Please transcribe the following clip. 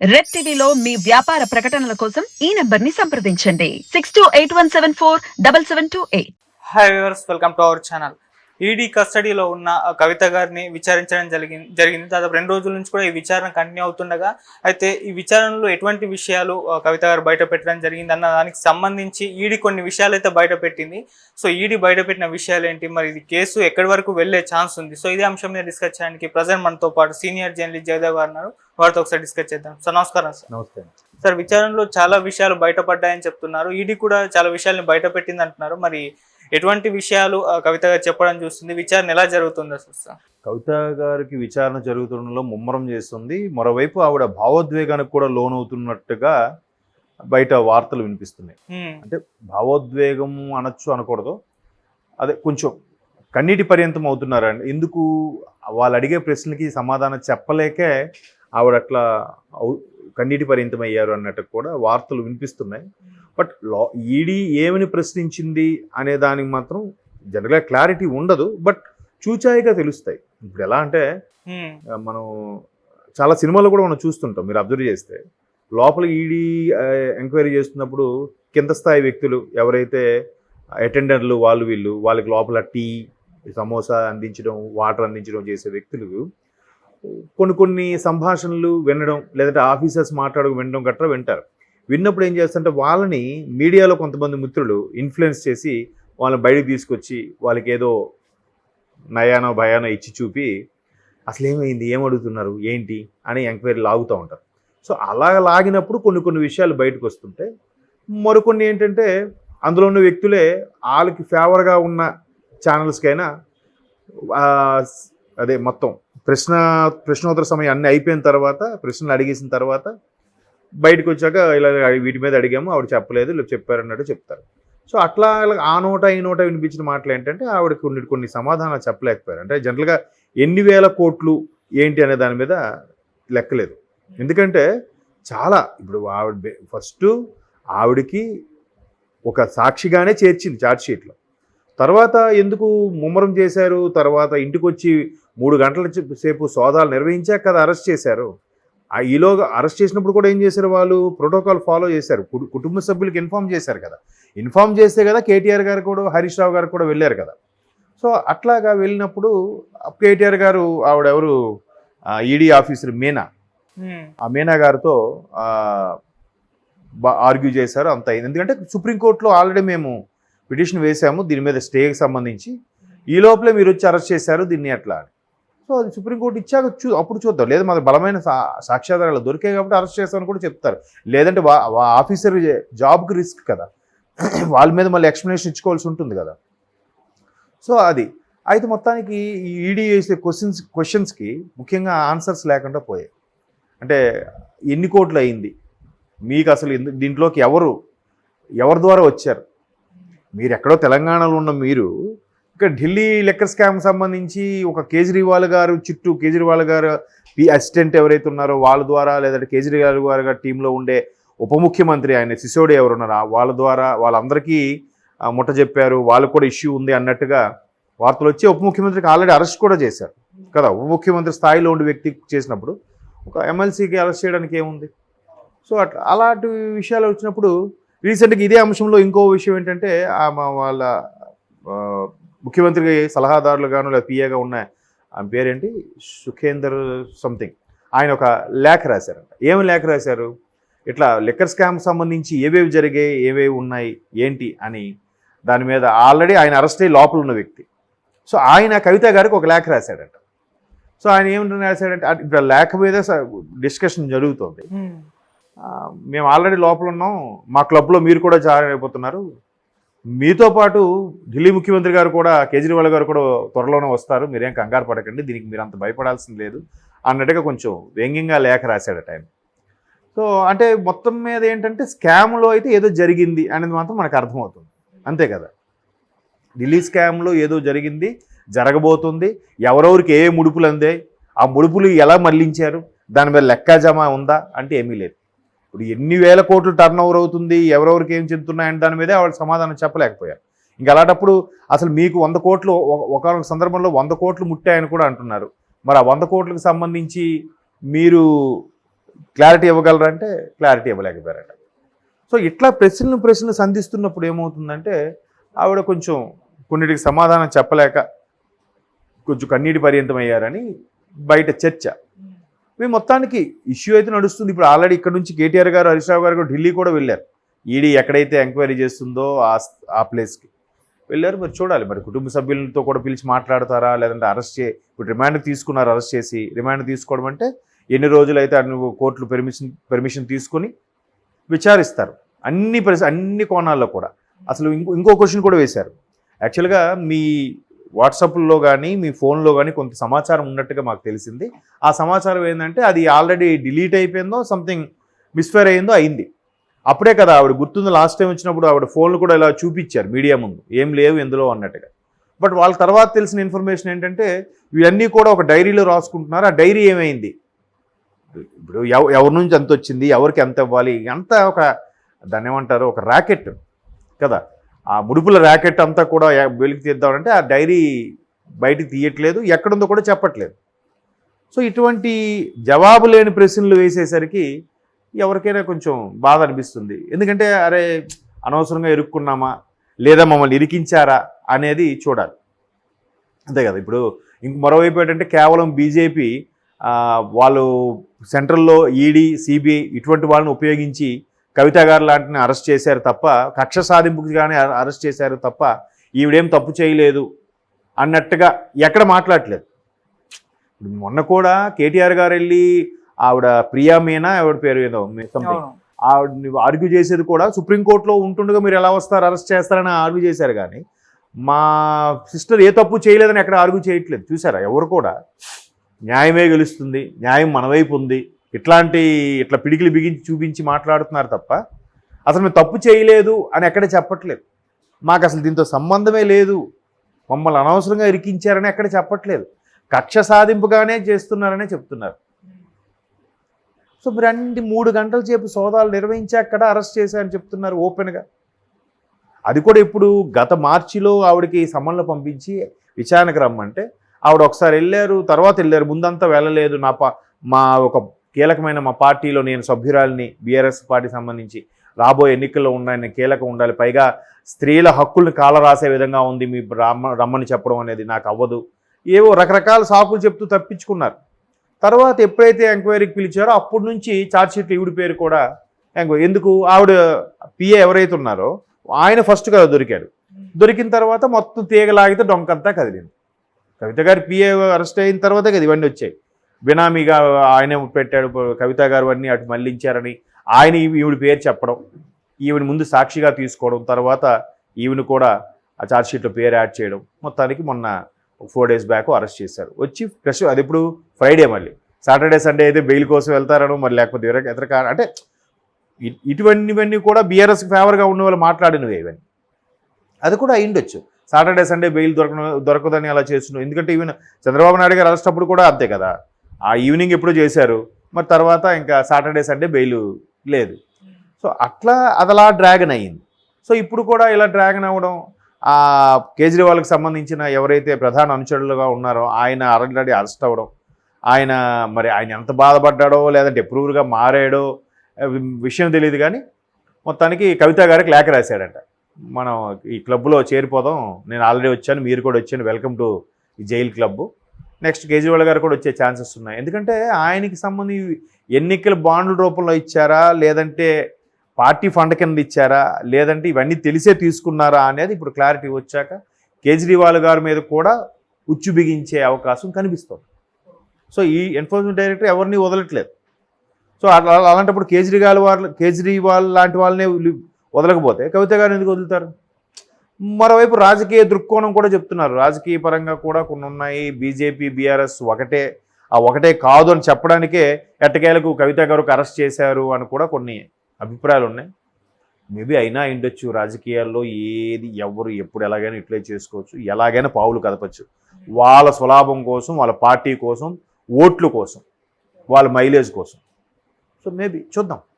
Red టీవీలో మీ వ్యాపార ప్రకటనల కోసం ఈ నంబర్ని సంప్రదించండి 6281747728. Hi viewers, welcome to our channel. ED కస్టడీలో ఉన్న కవిత గారిని విచారించడం జరిగింది. దాదాపు 2 రోజుల నుంచి కూడా ఈ విచారణ కంటిన్యూ అవుతుండగా, అయితే ఈ విచారణలో ఎటువంటి విషయాలు కవిత గారు బయట పెట్టడం జరిగింది అన్న దానికి సంబంధించి ఈడీ కొన్ని విషయాలు అయితే బయట పెట్టింది. సో ఈడీ బయట పెట్టిన విషయాలు ఏంటి, మరి ఇది కేసు ఎక్కడి వరకు వెళ్ళే ఛాన్స్ ఉంది? సో ఇదే అంశం మీద డిస్కస్ చేయడానికి ప్రజెంట్ మనతో పాటు సీనియర్ జర్నలిస్ట్ జయదేవ్ గారు ఉన్నారు. వారితో ఒకసారి డిస్కస్ చేద్దాం. సార్ నమస్కారం. సార్ నమస్తే సార్, విచారణలో చాలా విషయాలు బయటపడ్డాయని చెప్తున్నారు. ఈడీ కూడా చాలా విషయాలను బయట పెట్టింది అంటున్నారు. మరి ఎటువంటి విషయాలు కవిత గారు చెప్పడం చూస్తుంది? విచారణ ఎలా జరుగుతుందో సార్? కవిత గారికి విచారణ జరుగుతుండలో ముమ్మరం చేస్తుంది. మరోవైపు ఆవిడ భావోద్వేగానికి కూడా లోనవుతున్నట్టుగా బయట వార్తలు వినిపిస్తున్నాయి. అంటే భావోద్వేగం అనొచ్చు అనకూడదు, అదే కొంచెం కన్నీటి పర్యంతం అవుతున్నారండి. ఎందుకు వాళ్ళు అడిగే ప్రశ్నలకి సమాధానం చెప్పలేకే ఆవిడ అట్లా కన్నీటి పర్యంతం అయ్యారు అన్నట్టు కూడా వార్తలు వినిపిస్తున్నాయి. బట్ ఈడీ ఏమని ప్రశ్నించింది అనే దానికి మాత్రం జనరల్గా క్లారిటీ ఉండదు, బట్ చూచాయిగా తెలుస్తాయి. ఇప్పుడు ఎలా అంటే మనం చాలా సినిమాలు కూడా మనం చూస్తుంటాం. మీరు అబ్జర్వ్ చేస్తే లోపల ఈడీ ఎంక్వైరీ చేస్తున్నప్పుడు కింద స్థాయి వ్యక్తులు ఎవరైతే అటెండర్లు వాళ్ళకి లోపల టీ, సమోసా అందించడం, వాటర్ అందించడం చేసే వ్యక్తులు కొన్ని సంభాషణలు వినడం, లేదంటే ఆఫీసర్స్ మాట్లాడడం వినడం గట్రా వింటారు. విన్నప్పుడు ఏం చేస్తారంటే వాళ్ళని మీడియాలో కొంతమంది మిత్రులు ఇన్ఫ్లుయెన్స్ చేసి వాళ్ళని బయటకు తీసుకొచ్చి వాళ్ళకి ఏదో నయానో భయానో ఇచ్చి చూపి అసలు ఏమైంది, ఏం అడుగుతున్నారు, ఏంటి అని ఎంక్వైరీ లాగుతూ ఉంటారు. సో అలా లాగినప్పుడు కొన్ని విషయాలు బయటకు వస్తుంటాయి. మరికొన్ని ఏంటంటే అందులో ఉన్న వ్యక్తులే వాళ్ళకి ఫేవర్గా ఉన్న ఛానల్స్కైనా అదే మొత్తం ప్రశ్నోత్తర సమయం అన్నీ అయిపోయిన తర్వాత, ప్రశ్నలు అడిగేసిన తర్వాత బయటకు వచ్చాక ఇలా వీటి మీద అడిగాము, ఆవిడ చెప్పలేదు, ఇలా చెప్పారన్నట్టు చెప్తారు. సో అట్లా ఆ నోట ఈ నోట వినిపించిన మాటలు ఏంటంటే ఆవిడ కొన్ని సమాధానాలు చెప్పలేకపోయారు. అంటే జనరల్గా ఎన్ని వేల కోట్లు ఏంటి అనే దాని మీద లెక్కలేదు. ఎందుకంటే చాలా ఇప్పుడు ఆవిడ ఫస్ట్ ఆవిడకి ఒక సాక్షిగానే చేర్చింది ఛార్జ్షీట్లో. తర్వాత ఎందుకు ముమ్మరం చేశారు, తర్వాత ఇంటికి వచ్చి 3 గంటల సేపు సోదాలు నిర్వహించాక కదా అరెస్ట్ చేశారు. ఈలోగా అరెస్ట్ చేసినప్పుడు కూడా ఏం చేశారు, వాళ్ళు ప్రోటోకాల్ ఫాలో చేశారు. కుటుంబ సభ్యులకు ఇన్ఫామ్ చేశారు కదా. ఇన్ఫామ్ చేస్తే కదా కేటీఆర్ గారు కూడా, హరీష్ రావు గారు కూడా వెళ్ళారు కదా. సో అట్లాగా వెళ్ళినప్పుడు కేటీఆర్ గారు ఆవిడెవరు ఈడీ ఆఫీసర్ మీనా, ఆ మీనా గారితో ఆర్గ్యూ చేశారు. అంత అయింది. ఎందుకంటే సుప్రీంకోర్టులో ఆల్రెడీ మేము పిటిషన్ వేసాము దీని మీద స్టేకి సంబంధించి, ఈ లోపలే మీరు వచ్చి అరెస్ట్ చేశారు దీన్ని ఎట్లా అని. సో అది సుప్రీంకోర్టు ఇచ్చాక అప్పుడు చూద్దాం, లేదా మాది బలమైన సాక్ష్యాధారాలు దొరికాయి కాబట్టి అరెస్ట్ చేస్తామని కూడా చెప్తారు. లేదంటే ఆఫీసర్ జాబ్కి రిస్క్ కదా, వాళ్ళ మీద మళ్ళీ ఎక్స్ప్లెనేషన్ ఇచ్చుకోవాల్సి ఉంటుంది కదా. సో అది అయితే మొత్తానికి ఈ ఈడీ వేసే క్వశ్చన్స్కి ముఖ్యంగా ఆన్సర్స్ లేకుండా పోయాయి. అంటే ఎన్ని కోట్లు అయింది, మీకు అసలు దీంట్లోకి ఎవరి ద్వారా వచ్చారు, మీరు ఎక్కడో తెలంగాణలో ఉన్న మీరు ఇక్కడ ఢిల్లీ లెక్కర్ స్కామ్ సంబంధించి ఒక కేజ్రీవాల్ గారు అసిస్టెంట్ ఎవరైతే ఉన్నారో వాళ్ళ ద్వారా, లేదంటే కేజ్రీవాల్ గారి టీంలో ఉండే ఉప ముఖ్యమంత్రి ఆయన సిసోడి ఎవరున్నారో వాళ్ళ ద్వారా వాళ్ళందరికీ ముట్ట చెప్పారు, వాళ్ళకు కూడా ఇష్యూ ఉంది అన్నట్టుగా వార్తలు వచ్చి ఉప ముఖ్యమంత్రికి ఆల్రెడీ అరెస్ట్ కూడా చేశారు కదా. ఉప ముఖ్యమంత్రి స్థాయిలో ఉండే వ్యక్తి చేసినప్పుడు ఒక ఎమ్మెల్సీకి అరెస్ట్ చేయడానికి ఏముంది? సో అలాంటి విషయాలు వచ్చినప్పుడు రీసెంట్గా ఇదే అంశంలో ఇంకో విషయం ఏంటంటే వాళ్ళ ముఖ్యమంత్రికి సలహాదారులుగాను లేదా పిఏగా ఉన్న ఆమె పేరేంటి, సుఖేందర్ సంథింగ్, ఆయన ఒక లేఖ రాశారంట. ఏమి లేఖ రాశారు, ఇట్లా లిక్కర్ స్కామ్ సంబంధించి ఏవేవి జరిగాయి, ఏవేవి ఉన్నాయి ఏంటి అని దాని మీద ఆల్రెడీ ఆయన అరెస్ట్ అయ్యి లోపల ఉన్న వ్యక్తి. సో ఆయన కవిత గారికి ఒక లేఖ రాశాడంట. సో ఆయన ఏమిటని రాశాడంటే, ఇప్పుడు లేఖ మీద డిస్కషన్ జరుగుతుంది. మేము ఆల్రెడీ లోపల ఉన్నాం, మా క్లబ్లో మీరు కూడా జాయిన్ అయిపోతున్నారు, మీతో పాటు ఢిల్లీ ముఖ్యమంత్రి గారు కూడా, కేజ్రీవాల్ గారు కూడా త్వరలోనే వస్తారు, మీరేం కంగారు పడకండి, దీనికి మీరు అంత భయపడాల్సింది లేదు అన్నట్టుగా కొంచెం వ్యంగ్యంగా లేఖ రాశాడట ఆయన. సో అంటే మొత్తం మీద ఏంటంటే స్కామ్లో అయితే ఏదో జరిగింది అనేది మాత్రం మనకు అర్థమవుతుంది, అంతే కదా. ఢిల్లీ స్కామ్లో ఏదో జరిగింది, జరగబోతుంది, ఎవరెవరికి ఏ ముడుపులు అందాయి, ఆ ముడుపులు ఎలా మళ్లించారు, దాని మీద లెక్కాజమా ఉందా అంటే ఏమీ లేదు. ఇప్పుడు ఎన్ని వేల కోట్లు టర్న్ ఓవర్ అవుతుంది, ఎవరెవరికి ఏం చెందుతున్నాయని దాని మీదే వాళ్ళు సమాధానం చెప్పలేకపోయారు. ఇంకా అలాంటప్పుడు అసలు మీకు 100 కోట్లు ఒక సందర్భంలో 100 కోట్లు ముట్టాయని కూడా అంటున్నారు. మరి ఆ 100 కోట్లకు సంబంధించి మీరు క్లారిటీ ఇవ్వగలరంటే క్లారిటీ ఇవ్వలేకపోయారట. సో ఇట్లా ప్రశ్నలు సంధిస్తున్నప్పుడు ఏమవుతుందంటే ఆవిడ కొంచెం కొన్నిటికి సమాధానం చెప్పలేక కొంచెం కన్నీటి పర్యంతం అయ్యారని బయట చర్చ. మేము మొత్తానికి ఇష్యూ అయితే నడుస్తుంది. ఇప్పుడు ఆల్రెడీ ఇక్కడ నుంచి కేటీఆర్ గారు, హరీష్ రావు గారు కూడా ఢిల్లీ కూడా వెళ్ళారు. ఈడీ ఎక్కడైతే ఎంక్వైరీ చేస్తుందో ఆ ప్లేస్కి వెళ్ళారు. మరి చూడాలి, మరి కుటుంబ సభ్యులతో కూడా పిలిచి మాట్లాడతారా, లేదంటే ఇప్పుడు రిమాండ్ తీసుకున్నారు, అరెస్ట్ చేసి రిమాండ్ తీసుకోవడం అంటే ఎన్ని రోజులైతే నువ్వు కోర్టులు పర్మిషన్ తీసుకొని విచారిస్తారు అన్ని కోణాల్లో కూడా. అసలు ఇంకో క్వశ్చన్ కూడా వేశారు. యాక్చువల్గా మీ వాట్సాప్లో కానీ మీ ఫోన్లో కానీ కొంత సమాచారం ఉన్నట్టుగా మాకు తెలిసింది. ఆ సమాచారం ఏంటంటే అది ఆల్రెడీ డిలీట్ అయిపోయిందో, సంథింగ్ మిస్ఫైర్ అయింది. అప్పుడే కదా ఆవిడ గుర్తుంది, లాస్ట్ టైం వచ్చినప్పుడు ఆవిడ ఫోన్లు కూడా ఇలా చూపించారు మీడియా ముందు, ఏం లేవు ఎందులో అన్నట్టుగా. బట్ వాళ్ళ తర్వాత తెలిసిన ఇన్ఫర్మేషన్ ఏంటంటే ఇవన్నీ కూడా ఒక డైరీలో రాసుకుంటున్నారు. ఆ డైరీ ఏమైంది, ఇప్పుడు ఎవరి నుంచి ఎంత వచ్చింది, ఎవరికి ఎంత ఇవ్వాలి, అంతా దాన్ని ఏమంటారు, ఒక ర్యాకెట్ కదా. ఆ ముడుపుల ర్యాకెట్ అంతా కూడా వెలికి తీద్దామంటే ఆ డైరీ బయటికి తీయట్లేదు, ఎక్కడుందో కూడా చెప్పట్లేదు. సో ఇటువంటి జవాబు లేని ప్రశ్నలు వేసేసరికి ఎవరికైనా కొంచెం బాధ అనిపిస్తుంది. ఎందుకంటే అరే అనవసరంగా ఇరుక్కున్నామా లేదా మమ్మల్ని ఇరికించారా అనేది చూడాలి, అంతే కదా. ఇప్పుడు మరోవైపు ఏంటంటే కేవలం బీజేపీ వాళ్ళు సెంట్రల్లో ఈడీ, సిబిఐ ఇటువంటి వాళ్ళని ఉపయోగించి కవిత గారు లాంటిని అరెస్ట్ చేశారు తప్ప, కక్ష సాధింపుకి కానీ అరెస్ట్ చేశారు తప్ప ఈవిడేం తప్పు చేయలేదు అన్నట్టుగా ఎక్కడ మాట్లాడలేదు. మొన్న కూడా కేటీఆర్ గారు వెళ్ళి ఆవిడ ప్రియా మీనా ఆవిడ పేరు ఏదో ఆవిడ ఆర్గ్యూ చేసేది కూడా సుప్రీంకోర్టులో ఉంటుండగా మీరు ఎలా వస్తారు, అరెస్ట్ చేస్తారని ఆర్గ్యూ చేశారు. కానీ మా సిస్టర్ ఏ తప్పు చేయలేదని ఎక్కడ ఆర్గ్యూ చేయట్లేదు. చూసారా, ఎవరు కూడా న్యాయమే గెలుస్తుంది, న్యాయం మన వైపు ఉంది, ఇట్లా పిడికిలు బిగించి చూపించి మాట్లాడుతున్నారు తప్ప అసలు మేము తప్పు చేయలేదు అని ఎక్కడ చెప్పట్లేదు. మాకు అసలు దీంతో సంబంధమే లేదు, మమ్మల్ని అనవసరంగా ఇరికించారని ఎక్కడ చెప్పట్లేదు, కక్ష సాధింపుగానే చేస్తున్నారనే చెప్తున్నారు. సో మీరు 3 గంటల సేపు సోదాలు నిర్వహించాక అరెస్ట్ చేశారని చెప్తున్నారు ఓపెన్గా. అది కూడా ఇప్పుడు గత మార్చిలో ఆవిడకి సమన్లు పంపించి విచారణకు రమ్మంటే ఆవిడ ఒకసారి వెళ్ళారు, తర్వాత వెళ్ళారు, ముందంతా వెళ్ళలేదు. మా ఒక కీలకమైన మా పార్టీలో నేను సభ్యురాలిని, బీఆర్ఎస్ పార్టీ సంబంధించి రాబోయే ఎన్నికల్లో నేను కీలకం ఉండాలి, పైగా స్త్రీల హక్కుల్ని కాలరాసే విధంగా ఉంది, మీ రమ్మని చెప్పడం అనేది నాకు అవ్వదు, ఏవో రకరకాల సాకులు చెప్తూ తప్పించుకున్నారు. తర్వాత ఎప్పుడైతే ఎంక్వైరీకి పిలిచారో అప్పటి నుంచి ఛార్జ్షీట్లు ఈవిడ పేరు కూడా ఎంక్వైరీ. ఎందుకు, ఆవిడ పిఏ ఎవరైతే ఉన్నారో ఆయన ఫస్ట్ కదా దొరికాడు. దొరికిన తర్వాత మొత్తం తీగలాగితే డొంకంతా కదిలింది. కవిత గారు పిఏ అరెస్ట్ అయిన తర్వాతే కదా ఇవన్నీ వచ్చాయి. బినామీగా ఆయన పెట్టాడు, కవిత గారు అన్నీ అటు మళ్లించారని ఆయన ఈవిడ పేరు చెప్పడం, ఈవిడ ముందు సాక్షిగా తీసుకోవడం, తర్వాత ఈవిని కూడా ఆ ఛార్జ్షీట్లో పేరు యాడ్ చేయడం. మొత్తానికి మొన్న 4 days బ్యాక్ అరెస్ట్ చేశారు. వచ్చి ఫ్రెష్, అది ఇప్పుడు ఫ్రైడే, మళ్ళీ సాటర్డే సండే అయితే బెయిల్ కోసం వెళ్తారనో మరి లేకపోతే ఇతర అంటే ఇటువంటివన్నీ కూడా బీఆర్ఎస్కి ఫేవర్గా ఉన్న వాళ్ళు మాట్లాడినవి ఇవన్నీ. అది కూడా అయ్యుండొచ్చు, సాటర్డే సండే బెయిల్ దొరకదని అలా చేస్తున్నాం. ఎందుకంటే ఈవెన్ చంద్రబాబు నాయుడు గారు అరెస్ట్ అప్పుడు కూడా అంతే కదా, ఆ ఈవినింగ్ ఎప్పుడో చేశారు, మరి తర్వాత ఇంకా సాటర్డే సండే బెయిల్ లేదు. సో అట్లా అదలా డ్రాగన్ అయ్యింది. సో ఇప్పుడు కూడా ఇలా డ్రాగన్ అవ్వడం, ఆ కేజ్రీవాల్కి సంబంధించిన ఎవరైతే ప్రధాన అనుచరులుగా ఉన్నారో ఆయన ఆల్రెడీ అరెస్ట్ అవ్వడం, ఆయన ఎంత బాధపడ్డాడో లేదంటే అప్రూవర్గా మారాడో విషయం తెలియదు. కానీ మొత్తానికి కవిత గారికి లేఖ రాశాడంట, మనం ఈ క్లబ్లో చేరిపోదాం, నేను ఆల్రెడీ వచ్చాను, మీరు కూడా వచ్చాను, వెల్కమ్ టు ఈ జైల్ క్లబ్, నెక్స్ట్ కేజ్రీవాల్ గారు కూడా వచ్చే ఛాన్సెస్ ఉన్నాయి. ఎందుకంటే ఆయనకి సంబంధించి ఎన్నికల బాండ్ల రూపంలో ఇచ్చారా, లేదంటే పార్టీ ఫండ్ కింద ఇచ్చారా, లేదంటే ఇవన్నీ తెలిసే తీసుకున్నారా అనేది ఇప్పుడు క్లారిటీ వచ్చాక కేజ్రీవాల్ గారి మీద కూడా ఉచ్చు బిగించే అవకాశం కనిపిస్తుంది. సో ఈ ఎన్ఫోర్స్మెంట్ డైరెక్టర్ ఎవరిని వదలట్లేదు. సో అలాంటప్పుడు కేజ్రీవాల్ లాంటి వాళ్ళనే వదలకపోతే కవిత గారు ఎందుకు వదులుతారు? మరోవైపు రాజకీయ దృక్కోణం కూడా చెప్తున్నారు, రాజకీయ పరంగా కూడా కొన్ని ఉన్నాయి, బీజేపీ బీఆర్ఎస్ ఒకటే కాదు అని చెప్పడానికే ఎట్టకేలకు కవిత గారికి అరెస్ట్ చేశారు అని కూడా కొన్ని అభిప్రాయాలు ఉన్నాయి. మేబీ అయినా ఉండొచ్చు, రాజకీయాల్లో ఏది ఎవరు ఎప్పుడు ఎలాగైనా ఇట్లే చేసుకోవచ్చు, ఎలాగైనా పావులు కదపచ్చు, వాళ్ళ స్వలాభం కోసం, వాళ్ళ పార్టీ కోసం, ఓట్ల కోసం, వాళ్ళ మైలేజ్ కోసం. సో మేబీ చూద్దాం.